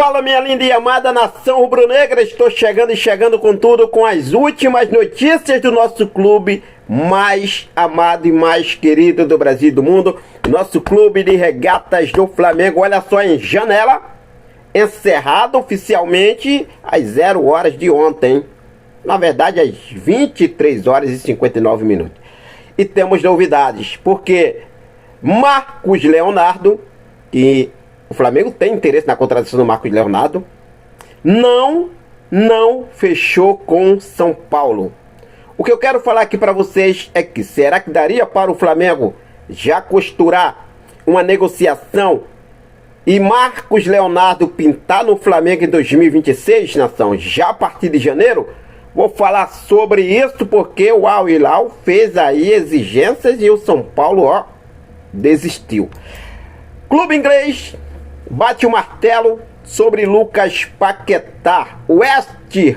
Fala, minha linda e amada nação rubro-negra, estou chegando e chegando com tudo, com as últimas notícias do nosso clube mais amado e mais querido do Brasil e do mundo, nosso clube de regatas do Flamengo. Olha só, em janela, encerrado oficialmente às 0 horas de ontem, na verdade às 23 horas e 59 minutos. E temos novidades, porque Marcos Leonardo, que o Flamengo tem interesse na contratação do Marcos Leonardo, não fechou com São Paulo. O que eu quero falar aqui para vocês é que será que daria para o Flamengo já costurar uma negociação e Marcos Leonardo pintar no Flamengo em 2026, nação, já a partir de janeiro? Vou falar sobre isso porque o Al Hilal fez aí exigências e o São Paulo, desistiu. Clube inglês bate o martelo sobre Lucas Paquetá. O West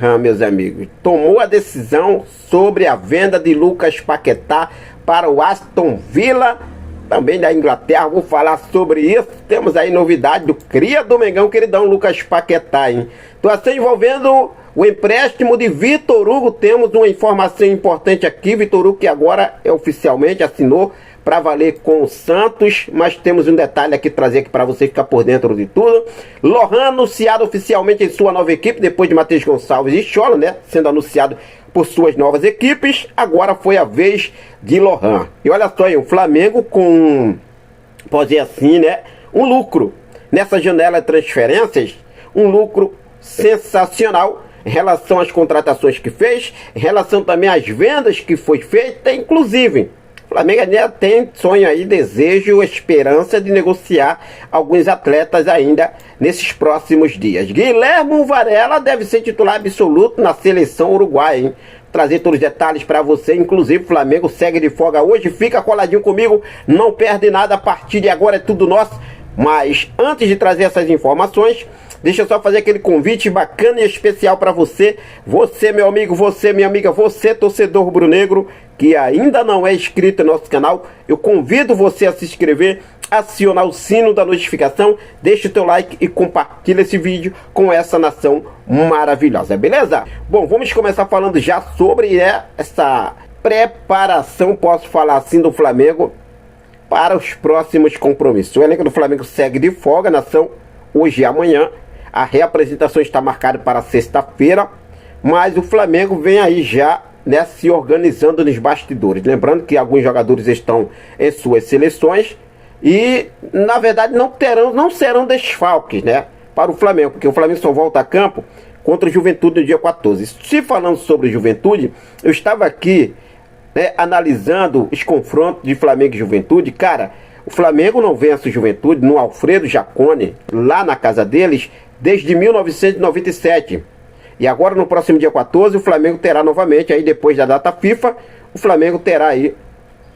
Ham, meus amigos, tomou a decisão sobre a venda de Lucas Paquetá para o Aston Villa, também da Inglaterra. Vou falar sobre isso. Temos aí novidade do cria do Mengão, queridão Lucas Paquetá, hein? Situação envolvendo o empréstimo de Vitor Hugo. Temos uma informação importante aqui. Vitor Hugo, que agora oficialmente assinou para valer com o Santos, mas temos um detalhe aqui trazer aqui para você ficar por dentro de tudo. Lohan anunciado oficialmente em sua nova equipe, depois de Matheus Gonçalves e Scholler, né, sendo anunciado por suas novas equipes. Agora foi a vez de Lohan. E olha só aí, o Flamengo com, pode dizer assim, né, um lucro nessa janela de transferências, um lucro sensacional em relação às contratações que fez, em relação também às vendas que foi feita, inclusive o Flamengo ainda tem sonho aí, desejo, esperança de negociar alguns atletas ainda nesses próximos dias. Guilherme Varela deve ser titular absoluto na seleção uruguaia, hein? Trazer todos os detalhes para você, inclusive o Flamengo segue de folga hoje, fica coladinho comigo, não perde nada, a partir de agora é tudo nosso. Mas antes de trazer essas informações, deixa eu só fazer aquele convite bacana e especial para você. Você, meu amigo, você, minha amiga, você, torcedor rubro-negro, que ainda não é inscrito no nosso canal, eu convido você a se inscrever, acionar o sino da notificação, deixa o teu like e compartilha esse vídeo com essa nação maravilhosa, beleza? Bom, vamos começar falando já sobre essa preparação, posso falar assim, do Flamengo para os próximos compromissos. O elenco do Flamengo segue de folga, nação, hoje e amanhã. A reapresentação está marcada para sexta-feira, mas o Flamengo vem aí já, né, se organizando nos bastidores. Lembrando que alguns jogadores estão em suas seleções e, na verdade, não serão desfalques, né, para o Flamengo, porque o Flamengo só volta a campo contra o Juventude no dia 14. Se falando sobre Juventude, eu estava aqui, né, analisando os confrontos de Flamengo e Juventude. Cara, o Flamengo não vence o Juventude no Alfredo Jaconi, lá na casa deles, desde 1997. E agora, no próximo dia 14, o Flamengo terá novamente, aí depois da data FIFA, o Flamengo terá aí,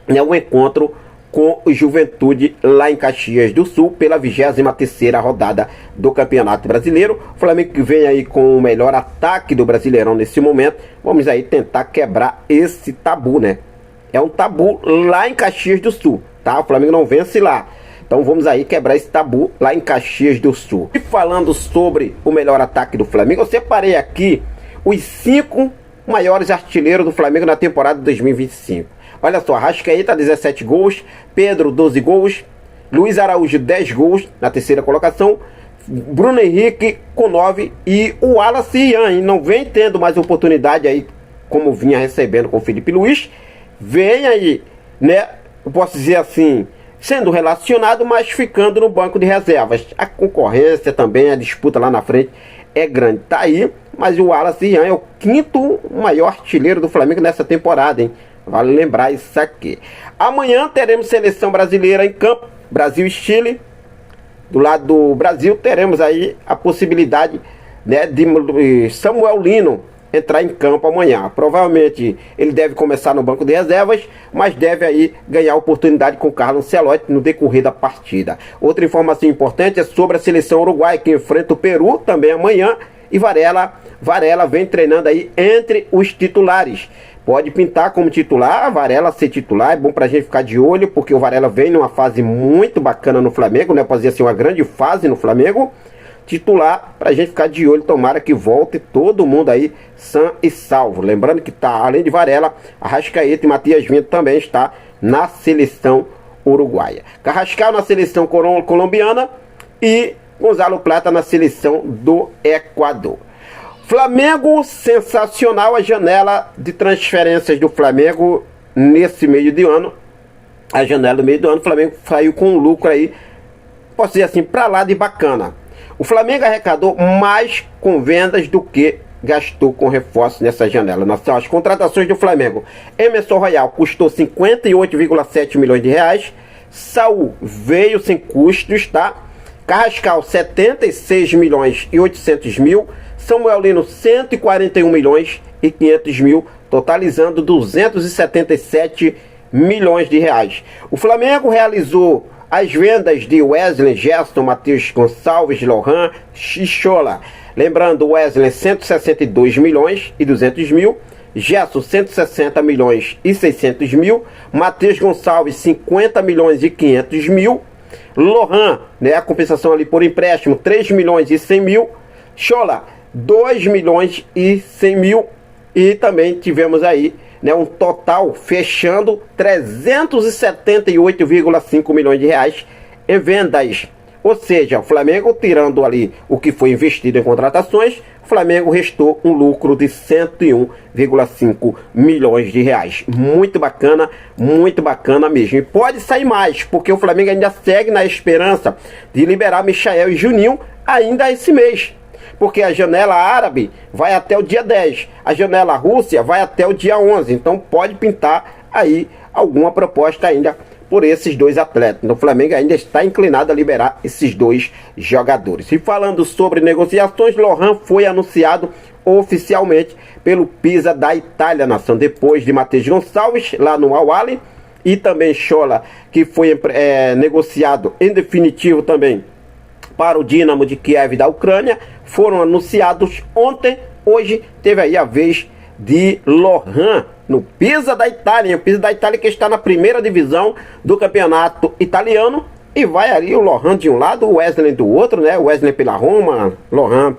né, um encontro com o Juventude lá em Caxias do Sul, pela 23ª rodada do Campeonato Brasileiro. O Flamengo que vem aí com o melhor ataque do Brasileirão nesse momento. Vamos aí tentar quebrar esse tabu, né? É um tabu lá em Caxias do Sul, tá? O Flamengo não vence lá. Então vamos aí quebrar esse tabu lá em Caxias do Sul. E falando sobre o melhor ataque do Flamengo, eu separei aqui os 5 maiores artilheiros do Flamengo na temporada de 2025. Olha só, Arrascaeta 17 gols, Pedro 12 gols, Luiz Araújo 10 gols na terceira colocação, Bruno Henrique com 9 e o Wallace Ian não vem tendo mais oportunidade aí como vinha recebendo com o Felipe Luiz. Vem aí, né, eu posso dizer assim, sendo relacionado, mas ficando no banco de reservas. A concorrência também, a disputa lá na frente é grande. Tá aí, mas o Wallace Ian é o 5º maior artilheiro do Flamengo nessa temporada, hein? Vale lembrar isso aqui. Amanhã teremos seleção brasileira em campo, Brasil e Chile. Do lado do Brasil teremos aí a possibilidade, né, de Samuel Lino entrar em campo amanhã. Provavelmente ele deve começar no banco de reservas, mas deve aí ganhar oportunidade com o Carlo Ancelotti no decorrer da partida. Outra informação importante é sobre a seleção uruguaia, que enfrenta o Peru também amanhã, e Varela vem treinando aí entre os titulares. Pode pintar como titular, Varela ser titular, é bom pra gente ficar de olho, porque o Varela vem numa fase muito bacana no Flamengo, né? Pode dizer assim, uma grande fase no Flamengo. titular, para a gente ficar de olho, tomara que volte todo mundo aí sã e salvo. Lembrando que tá, além de Varela, Arrascaeta e Matias Vinha também está na seleção uruguaia. Carrascal na seleção colombiana e Gonzalo Plata na seleção do Equador. Flamengo, sensacional a janela de transferências do Flamengo nesse meio de ano. A janela do meio do ano, o Flamengo saiu com um lucro aí, posso dizer assim, pra lá de bacana. O Flamengo arrecadou mais com vendas do que gastou com reforços nessa janela. As contratações do Flamengo: Emerson Royal custou 58,7 milhões de reais. Saul veio sem custos, tá? Carrascal 76 milhões e 800 mil. Samuel Lino 141 milhões e 500 mil, totalizando 277 milhões de reais. O Flamengo realizou as vendas de Wesley, Gerson, Matheus Gonçalves, Lohan, Xixola. Lembrando, Wesley 162 milhões e 200 mil, Gerson 160 milhões e 600 mil, Matheus Gonçalves 50 milhões e 500 mil, Lohan, né, a compensação ali por empréstimo 3 milhões e 100 mil, Xola 2 milhões e 100 mil, e também tivemos aí, né, um total fechando 378,5 milhões de reais em vendas. Ou seja, o Flamengo, tirando ali o que foi investido em contratações, o Flamengo restou um lucro de 101,5 milhões de reais. Muito bacana mesmo. E pode sair mais, porque o Flamengo ainda segue na esperança de liberar Michael e Juninho ainda esse mês. Porque a janela árabe vai até o dia 10, a janela Rússia vai até o dia 11, então pode pintar aí alguma proposta ainda por esses dois atletas. Então, o Flamengo ainda está inclinado a liberar esses dois jogadores. E falando sobre negociações, Lohan foi anunciado oficialmente pelo Pisa da Itália, nação, depois de Matheus Gonçalves lá no Al-Ahly, e também Xola, que foi negociado em definitivo também para o Dinamo de Kiev da Ucrânia, foram anunciados ontem. Hoje teve aí a vez de Lohan no Pisa da Itália. O Pisa da Itália que está na primeira divisão do campeonato italiano, e vai ali o Lohan de um lado, o Wesley do outro, né? O Wesley pela Roma, Lohan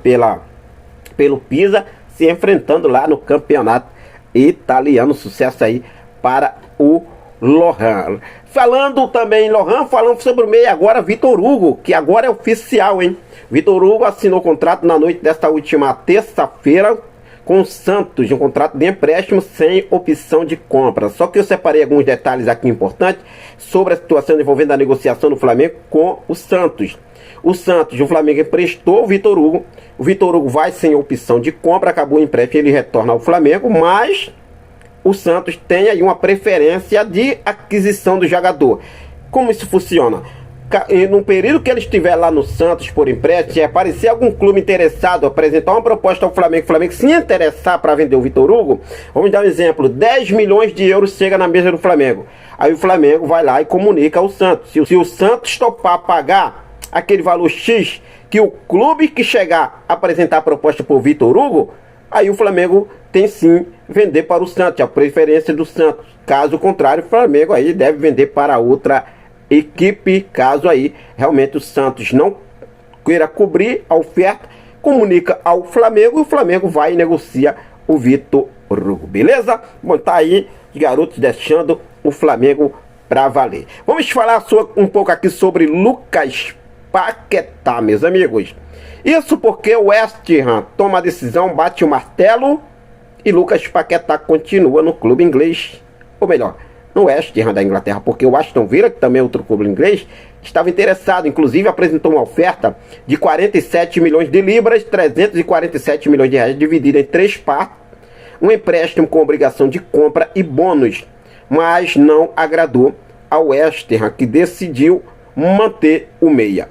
pelo Pisa, se enfrentando lá no campeonato italiano. Sucesso aí para o Lohan. Falando também em Lohan, falando sobre o meio agora, Vitor Hugo, que agora é oficial, hein? Vitor Hugo assinou contrato na noite desta última terça-feira com o Santos, um contrato de empréstimo sem opção de compra. Só que eu separei alguns detalhes aqui importantes sobre a situação envolvendo a negociação do Flamengo com o Santos. O Flamengo emprestou o Vitor Hugo vai sem opção de compra, acabou o empréstimo, ele retorna ao Flamengo, mas o Santos tem aí uma preferência de aquisição do jogador. Como isso funciona? No período que ele estiver lá no Santos por empréstimo, se aparecer algum clube interessado, apresentar uma proposta ao Flamengo, o Flamengo se interessar para vender o Vitor Hugo, vamos dar um exemplo, 10 milhões de euros chega na mesa do Flamengo. Aí o Flamengo vai lá e comunica ao Santos. Se o Santos topar pagar aquele valor X que o clube que chegar a apresentar a proposta por Vitor Hugo, aí o Flamengo tem sim vender para o Santos, a preferência do Santos. Caso contrário, o Flamengo aí deve vender para outra equipe, caso aí realmente o Santos não queira cobrir a oferta, comunica ao Flamengo e o Flamengo vai e negocia o Vitor Hugo, beleza? Bom, tá aí os garotos deixando o Flamengo pra valer. Vamos falar um pouco aqui sobre Lucas Paquetá, meus amigos. Isso porque o West Ham toma a decisão, bate o martelo, e Lucas Paquetá continua no clube inglês, ou melhor, no West Ham da Inglaterra, porque o Aston Villa, que também é outro clube inglês, estava interessado, inclusive apresentou uma oferta de 47 milhões de libras, 347 milhões de reais, dividida em 3 partes, um empréstimo com obrigação de compra e bônus, mas não agradou ao West Ham, que decidiu manter o meia.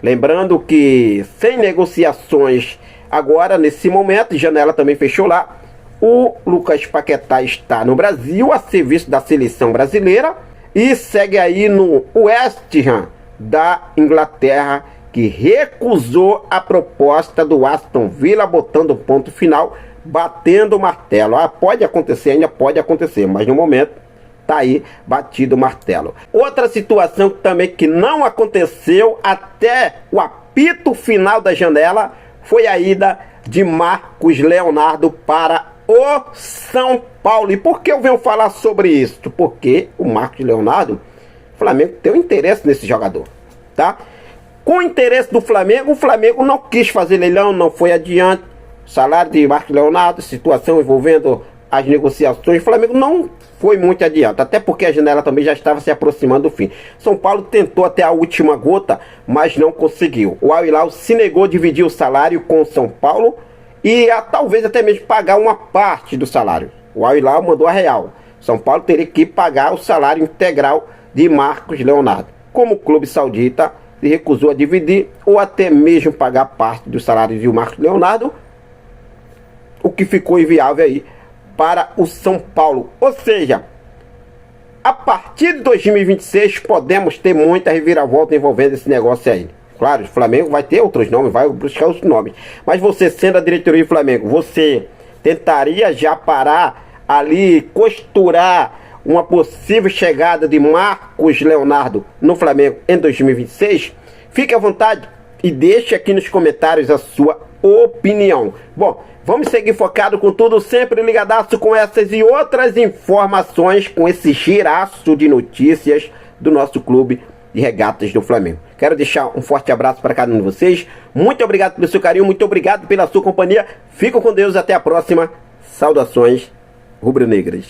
Lembrando que sem negociações agora, nesse momento, janela também fechou lá, o Lucas Paquetá está no Brasil, a serviço da seleção brasileira, e segue aí no West Ham da Inglaterra, que recusou a proposta do Aston Villa, botando ponto final, batendo o martelo. Pode acontecer, ainda pode acontecer, mas no momento tá aí batido o martelo. Outra situação também que não aconteceu até o apito final da janela foi a ida de Marcos Leonardo para o São Paulo. E por que eu venho falar sobre isso? Porque o Marcos Leonardo, o Flamengo tem um interesse nesse jogador, tá? Com o interesse do Flamengo, o Flamengo não quis fazer leilão, não foi adiante. Salário de Marcos Leonardo, situação envolvendo as negociações, o Flamengo não foi muito adiante, até porque a janela também já estava se aproximando do fim. São Paulo tentou até a última gota, mas não conseguiu. O Al Hilal se negou a dividir o salário com o São Paulo e talvez até mesmo pagar uma parte do salário. O Al Hilal mandou a real. São Paulo teria que pagar o salário integral de Marcos Leonardo. Como o clube saudita se recusou a dividir ou até mesmo pagar parte do salário de Marcos Leonardo, o que ficou inviável aí para o São Paulo. Ou seja, a partir de 2026 podemos ter muita reviravolta envolvendo esse negócio aí. Claro, o Flamengo vai ter outros nomes, vai buscar outros nomes. Mas você, sendo a diretoria do Flamengo, você tentaria já parar ali, costurar uma possível chegada de Marcos Leonardo no Flamengo em 2026? Fique à vontade e deixe aqui nos comentários a sua opinião. Bom, vamos seguir focado com tudo, sempre ligadaço com essas e outras informações, com esse giraço de notícias do nosso clube de regatas do Flamengo. Quero deixar um forte abraço para cada um de vocês. Muito obrigado pelo seu carinho, muito obrigado pela sua companhia. Fico com Deus, até a próxima. Saudações rubro-negras.